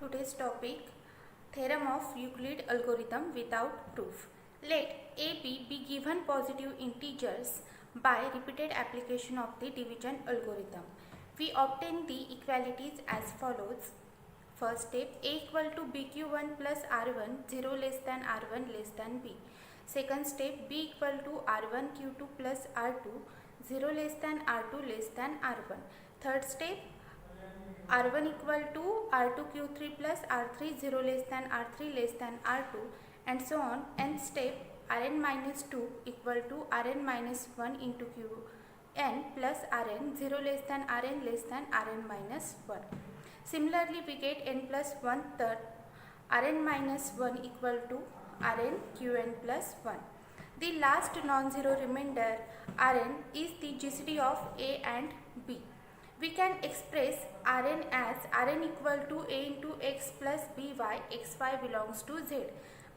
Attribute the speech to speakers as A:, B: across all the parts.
A: Today's topic, theorem of Euclid algorithm without proof. Let AB be given positive integers by repeated application of the division algorithm. We obtain the equalities as follows. First step, A equal to BQ1 plus R1, 0 less than R1 less than B. Second step, B equal to R1 Q2 plus R2, 0 less than R2 less than R1. Third step, R1 equal to R2 Q3 plus R3, 0 less than R3 less than R2, and so on. Nth step, Rn minus 2 equal to Rn minus 1 into Qn plus Rn, 0 less than Rn less than Rn minus 1. Similarly, we get n plus 1 third, Rn minus 1 equal to Rn Qn plus 1. The last non-zero remainder Rn is the GCD of A and B. We can express Rn as Rn equal to A into x plus by xy belongs to z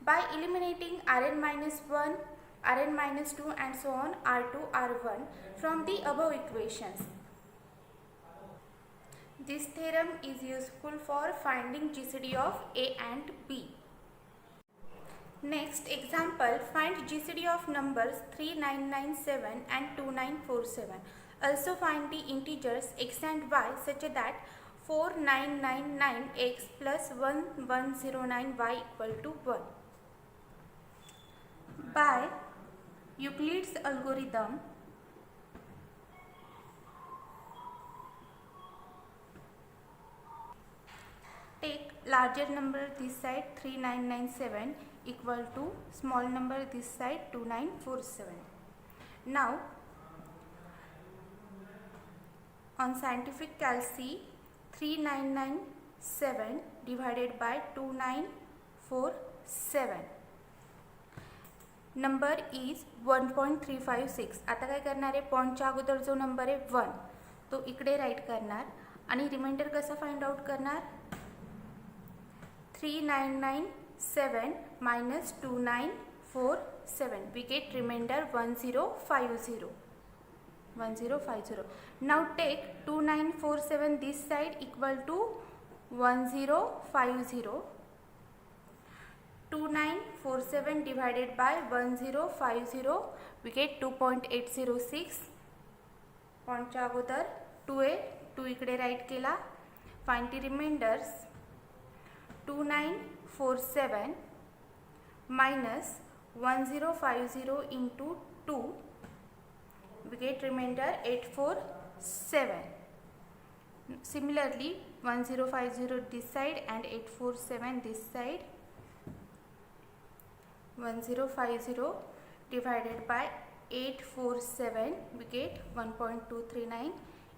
A: by eliminating Rn minus 1, Rn minus 2 and so on R2, R1 from the above equations. This theorem is useful for finding GCD of A and B. Next example, find GCD of numbers 3997 and 2947. Also find the integers x and y such that 4999x plus 1109y equal to 1. By Euclid's algorithm, take larger number this side 3997 equal to small number this side 2947. Now on scientific calci, 3997 divided by 2947 number is 1.356. आता काय करणार आहे, पॉइंटच्या अगोदर जो number आहे 1 तो इकडे right करणार आणि रिमाइंडर कसा फाइंड आउट करणार, 3997 minus 2947 we get remainder 1050. Now take 2947 this side equal to 1050. 2947 divided by 1050 we get 2.806. पॉइंटच्या अगोदर 2 आहे, 2 इकडे राईट केला. Find the remainders. 2947 minus 1050 into 2 we get remainder 847. Similarly 1050 this side and 847 this side. 1050 divided by 847 we get 1.239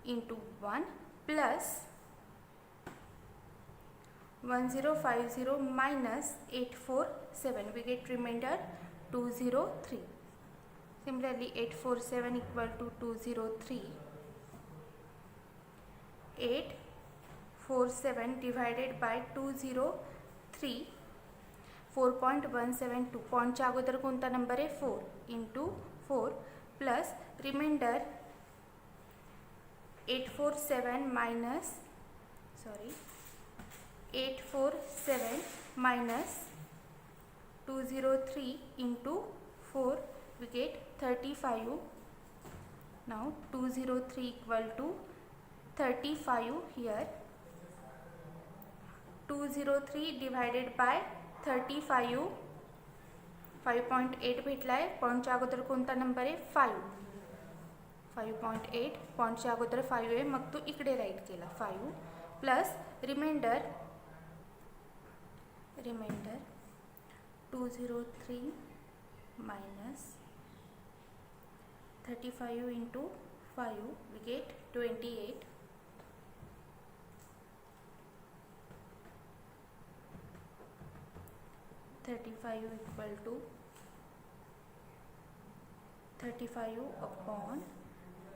A: into 1 plus 1050 minus 847 we get remainder 203. Similarly 847 equal to 203. 847 divided by 203 4.172. पॉइंटच्या अगोदर कोणता number आहे 4 into 4 plus remainder 847 minus 203 into 4 we get 35. Now 203 equal to 35 here. 203 divided by 35 5.8 भेटलाय. पॉइंटच्या अगोदर कोणता number आहे 5. 5.8 पॉइंटच्या अगोदर 5 आहे, मग तो इकडे राईट केला 5 plus remainder 203 minus 35 into 5 we get 28. 35 equal to 35 upon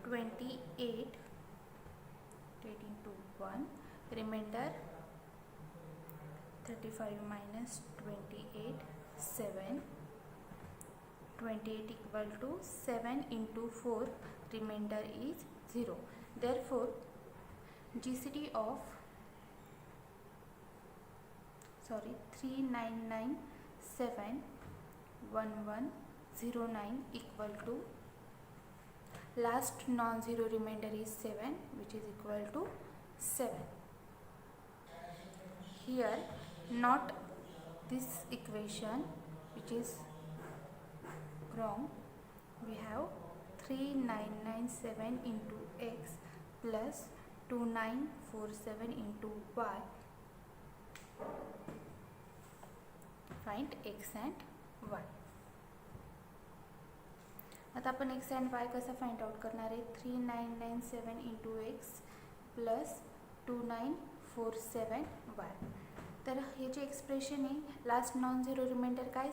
A: 28 taking to 1 remainder 35 minus 28 7. 28 equal to 7 into 4 remainder is 0. Therefore GCD of 39971109 equal to last non-zero remainder is 7, which is equal to 7. Here not this equation, which is wrong. We have 3997 into x plus 2947 into y. Find x and y. आता आपण x and y कसा find out करणार आहे. 3997 into x plus 2947 वाय. तर हे जे expression आहे last non zero reminder काय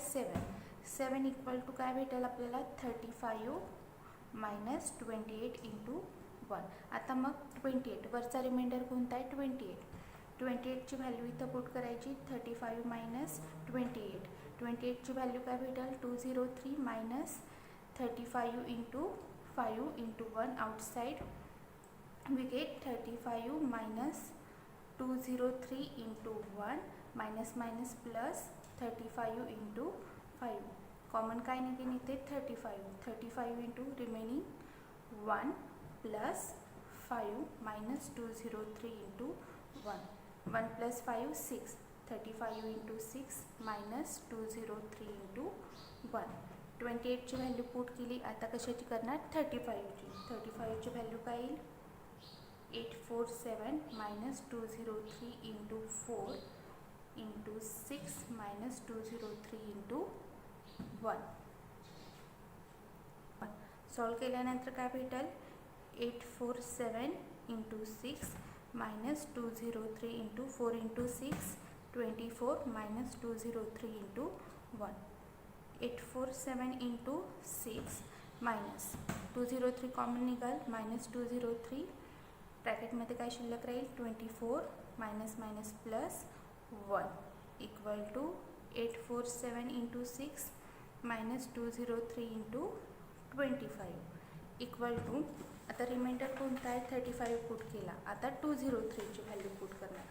A: 7 equal to काय भेटेल आपल्याला 35 मायनस 28 इंटू 1. आता मग 28 वरचा रिमाइंडर कोणता आहे 28ची व्हॅल्यू इथं पुट करायची. 35 मायनस 28ची व्हॅल्यू काय भेटेल 203 minus 35 into 5 into 1 outside we get 35 minus 203 into 1 minus minus plus 35 into 5. Common काय निघेल इथे 35 into remaining 1 plus 5 minus 203 into 1 plus 5 6. 35 into 6 minus 203 into 1. 28ची व्हॅल्यू पुट केली. आता कशाची करणार 35ची व्हॅल्यू काय येईल 847 minus 203 into 4 into 6 minus 203 into 1. Solve केल्यानंतर काय भेटेल 847 into 6 minus 203 into 4 into 6 24 minus 203 into 1. 847 into 6 minus 203 common निघाल मायनस 203 ब्रॅकेटमध्ये काय शिल्लक राहील 24 minus minus plus 1 equal to 847 into 6 minus 203 into 25 equal to. आता रिमाइंडर कोणता आहे 35 पुट केला. आता 203ची व्हॅल्यू पुट करणार.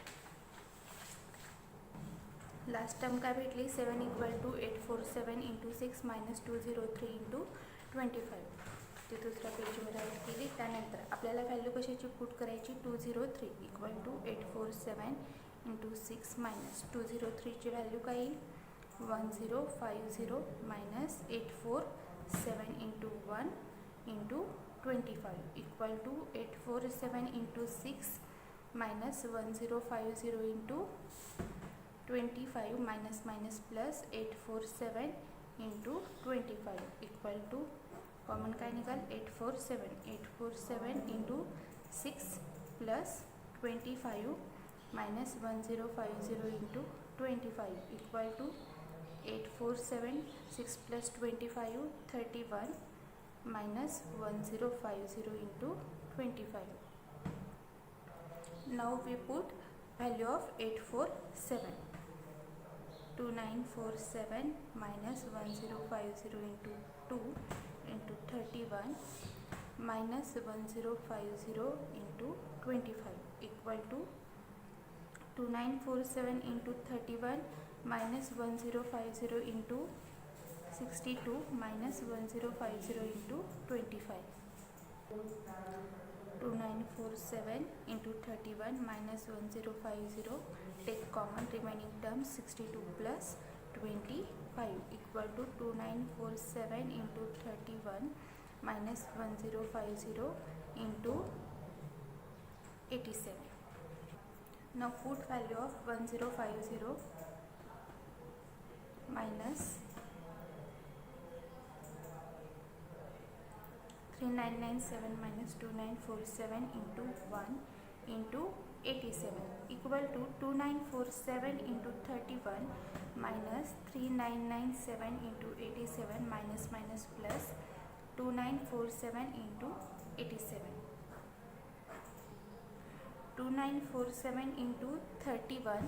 A: लास्ट टर्म काय भेटली 7 equal to 847 into 6 minus 203 into 25. ते दुसऱ्या पेजवर राईट केली. त्यानंतर आपल्याला व्हॅल्यू कशाची पुट करायची 203 इक्वल टू 847 इंटू 6 मायनस 203ची व्हॅल्यू काय येईल 1050 minus 847 into 1 into 25 equal to 847 into 6 minus 1050 into 25 minus minus plus 847 into 25 equal to common काय निघाल 847 into 6 plus 25 minus 1050 into 25 equal to 847 6 plus 25 31 minus 1050 into 25. Now we put value of 847. 2947 minus 1050 into 2 into 31 minus 1050 into 25 equal to 2947 into 31 minus 1050 into 62 minus 1050 into 25. 2947 into 31 minus 1050 take common remaining terms 62 plus 25 equal to 2947 into 31 minus 1050 into 87. Now put value of 1050 minus 3997 minus 2947 into 1 into 87 equal to 2947 into 31 minus 3997 into 87 minus minus plus 2947 into 87. 2947 into 31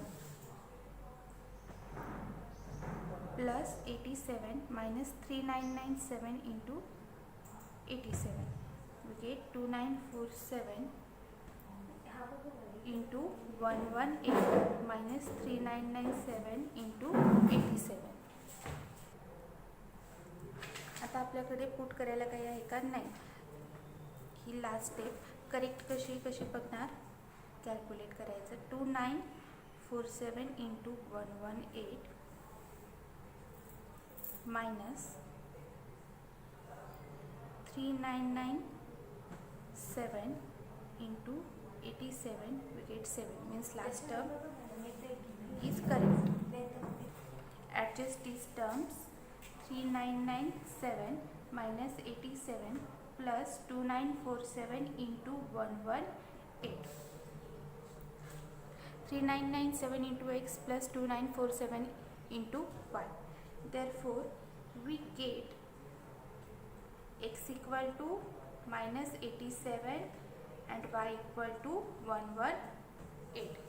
A: plus 87 minus 3997 into 87. We get 2947 into 118 minus 3997 3997 into 87. आता आपल्याकडे put करायला काही आहे का? नाही. ही last step. Correct कशी बघणार? Calculate करायचं. 2947 into 118 minus 3997 into 87, we get 7, means last term is correct. Adjust these terms. 3997 minus 87 plus 2947 into 118. 3997 into x plus 2947 into y. Therefore, we get x equal to minus 87 and y equal to 118.